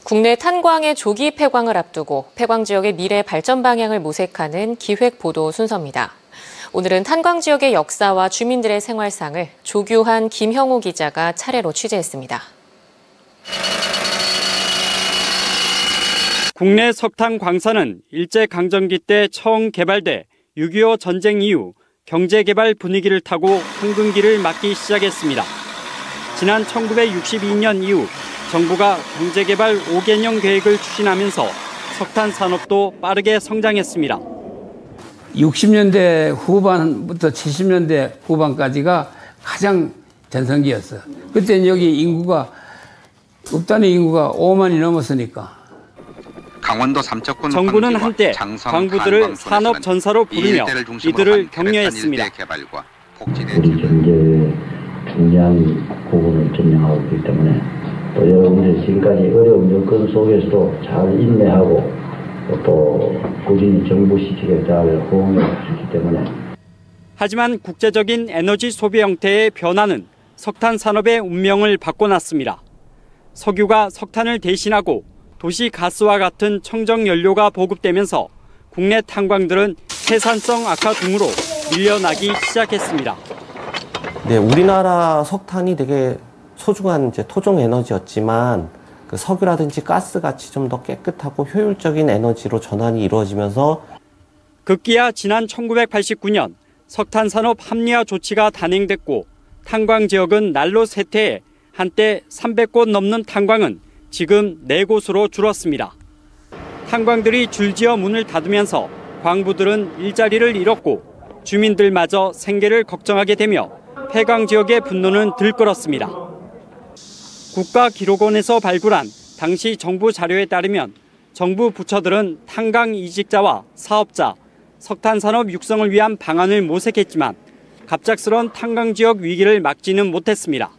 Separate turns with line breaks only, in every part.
국내 탄광의 조기 폐광을 앞두고 폐광 지역의 미래 발전 방향을 모색하는 기획 보도 순서입니다. 오늘은 탄광 지역의 역사와 주민들의 생활상을 조규환, 김형우 기자가 차례로 취재했습니다.
국내 석탄 광산은 일제강점기 때 처음 개발돼 6.25 전쟁 이후 경제개발 분위기를 타고 황금기를 맞기 시작했습니다. 지난 1962년 이후 정부가 경제개발 5개년 계획을 추진하면서 석탄 산업도 빠르게 성장했습니다.
60년대 후반부터 70년대 후반까지가 가장 전성기였어요. 그때는 여기 인구가 읍단의 인구가 5만이 넘었으니까.
강원도 삼척군
정부는 한때 광부들을 산업 전사로 부르며 이들을 격려했습니다.
우리 경제의 중요한 부분을 점령하고 있기 때문에 또 여러분들이 지금까지 어려운 여건 속에서도 잘 인내하고 또 꾸준히 정부 시책에 잘 호응해 주셨기 때문에.
하지만 국제적인 에너지 소비 형태의 변화는 석탄 산업의 운명을 바꿔놨습니다. 석유가 석탄을 대신하고 도시 가스와 같은 청정 연료가 보급되면서 국내 탄광들은 생산성 악화 등으로 밀려나기 시작했습니다.
네, 우리나라 석탄이 되게 소중한 토종 에너지였지만 그 석유라든지 가스같이 좀 더 깨끗하고 효율적인 에너지로 전환이 이루어지면서
급기야 지난 1989년 석탄 산업 합리화 조치가 단행됐고 탄광 지역은 날로 쇠퇴해 한때 300곳 넘는 탄광은 지금 4곳으로 줄었습니다. 탄광들이 줄지어 문을 닫으면서 광부들은 일자리를 잃었고 주민들마저 생계를 걱정하게 되며 폐광 지역의 분노는 들끓었습니다. 국가기록원에서 발굴한 당시 정부 자료에 따르면 정부 부처들은 탄광 이직자와 사업자, 석탄 산업 육성을 위한 방안을 모색했지만 갑작스런 탄광 지역 위기를 막지는 못했습니다.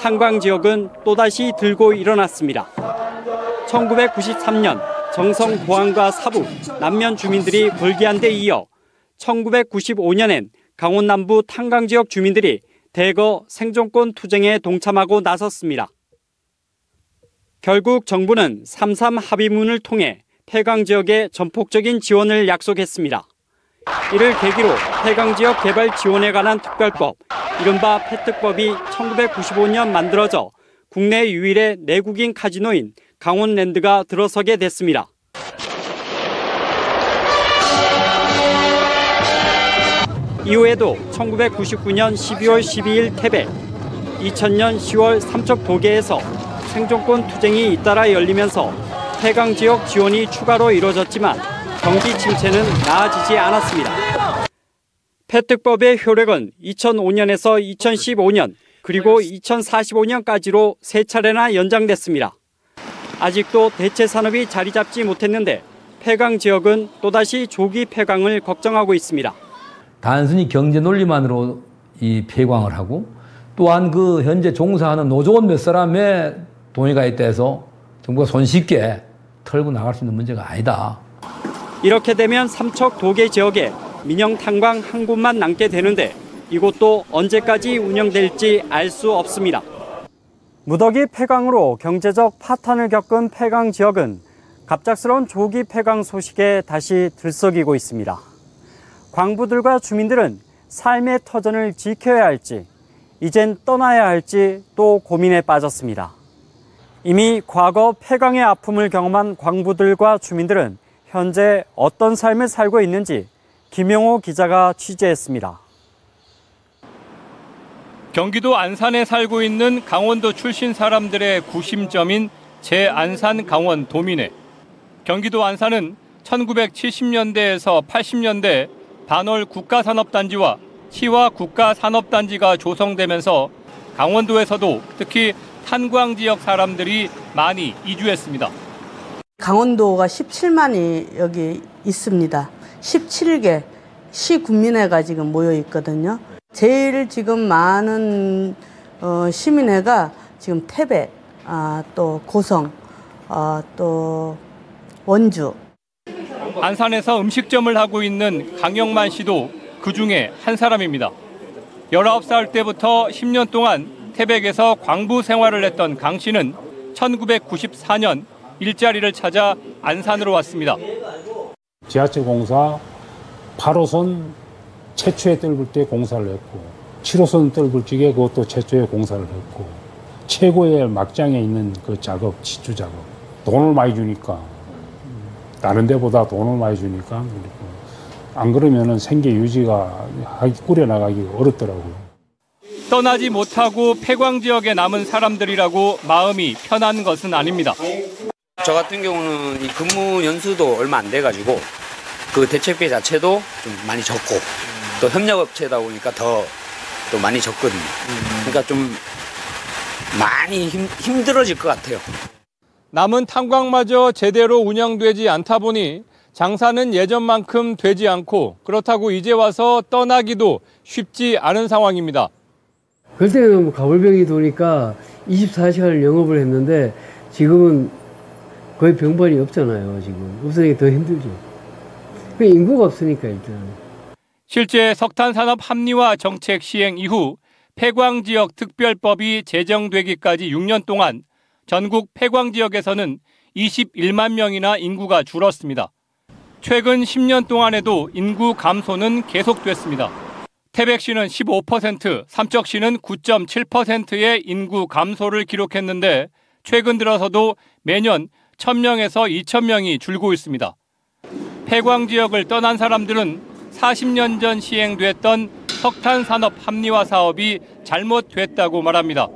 탄광 지역은 또다시 들고 일어났습니다. 1993년 정성 포항과 사부, 남면 주민들이 벌기한 데 이어 1995년엔 강원 남부 탄광 지역 주민들이 대거 생존권 투쟁에 동참하고 나섰습니다. 결국 정부는 3.3 합의문을 통해 폐광 지역에 전폭적인 지원을 약속했습니다. 이를 계기로 폐광 지역 개발 지원에 관한 특별법, 이른바 폐특법이 1995년 만들어져 국내 유일의 내국인 카지노인 강원랜드가 들어서게 됐습니다. 이후에도 1999년 12월 12일 태백, 2000년 10월 삼척 도계에서 생존권 투쟁이 잇따라 열리면서 폐광 지역 지원이 추가로 이뤄졌지만 경기 침체는 나아지지 않았습니다. 폐특법의 효력은 2005년에서 2015년 그리고 2045년까지로 3차례나 연장됐습니다. 아직도 대체 산업이 자리 잡지 못했는데 폐광 지역은 또다시 조기 폐광을 걱정하고 있습니다.
단순히 경제 논리만으로 이 폐광을 하고 또한 그 현재 종사하는 노조원 몇 사람의 동의가 있다 해서 정부가 손쉽게 털고 나갈 수 있는 문제가 아니다.
이렇게 되면 삼척 도계 지역에 민영 탄광 한 곳만 남게 되는데 이곳도 언제까지 운영될지 알 수 없습니다. 무더기 폐광으로 경제적 파탄을 겪은 폐광 지역은 갑작스러운 조기 폐광 소식에 다시 들썩이고 있습니다. 광부들과 주민들은 삶의 터전을 지켜야 할지, 이젠 떠나야 할지 또 고민에 빠졌습니다. 이미 과거 폐광의 아픔을 경험한 광부들과 주민들은 현재 어떤 삶을 살고 있는지 김용호 기자가 취재했습니다.
경기도 안산에 살고 있는 강원도 출신 사람들의 구심점인 제안산 강원 도민회. 경기도 안산은 1970년대에서 80년대 반월 국가산업단지와 시와 국가산업단지가 조성되면서 강원도에서도 특히 탄광 지역 사람들이 많이 이주했습니다.
강원도가 17만이 여기 있습니다. 17개 시군민회가 지금 모여 있거든요. 제일 지금 많은 시민회가 지금 태백, 또 고성, 또 원주.
안산에서 음식점을 하고 있는 강영만 씨도 그중에 한 사람입니다. 19살 때부터 10년 동안 태백에서 광부 생활을 했던 강 씨는 1994년 일자리를 찾아 안산으로 왔습니다.
지하철 공사 8호선 최초에 뜰불 때 공사를 했고 7호선 뜰불 쪽에 그것도 최초에 공사를 했고 최고의 막장에 있는 그 작업, 지주 작업. 돈을 많이 주니까 다른 데보다 돈을 많이 주니까 안 그러면은 생계 유지가 꾸려나가기가 어렵더라고요.
떠나지 못하고 폐광 지역에 남은 사람들이라고 마음이 편한 것은 아닙니다.
저 같은 경우는 이 근무 연수도 얼마 안 돼가지고 그 대책비 자체도 좀 많이 적고 또 협력업체다 보니까 또 많이 적거든요. 그러니까 좀 많이 힘들어질 것 같아요.
남은 탄광마저 제대로 운영되지 않다 보니 장사는 예전만큼 되지 않고 그렇다고 이제 와서 떠나기도 쉽지 않은 상황입니다.
그때는 가불병이 도니까 24시간을 영업을 했는데 지금은 거의 병반이 없잖아요. 지금 없으니까 더 힘들죠. 인구가 없으니까 일단.
실제 석탄산업 합리화 정책 시행 이후 폐광지역 특별법이 제정되기까지 6년 동안 전국 폐광지역에서는 21만 명이나 인구가 줄었습니다. 최근 10년 동안에도 인구 감소는 계속됐습니다. 태백시는 15%, 삼척시는 9.7%의 인구 감소를 기록했는데 최근 들어서도 매년 1,000명에서 2,000명이 줄고 있습니다. 폐광지역을 떠난 사람들은 40년 전 시행됐던 석탄산업 합리화 사업이 잘못됐다고 말합니다.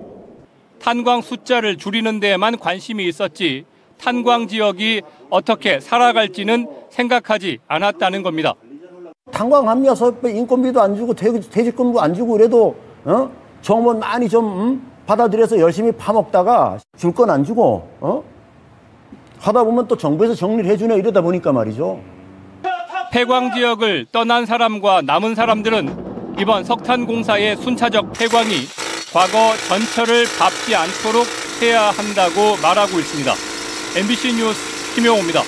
탄광 숫자를 줄이는 데에만 관심이 있었지 탄광 지역이 어떻게 살아갈지는 생각하지 않았다는 겁니다.
탄광 합리화 사업에 인건비도 안 주고 퇴직금도 안 주고 그래도 정원 많이 좀 받아들여서 열심히 파먹다가 줄 건 안 주고 하다 보면 또 정부에서 정리를 해주네 이러다 보니까 말이죠.
폐광 지역을 떠난 사람과 남은 사람들은 이번 석탄 공사의 순차적 폐광이 과거 전철을 밟지 않도록 해야 한다고 말하고 있습니다. MBC 뉴스 김용호입니다.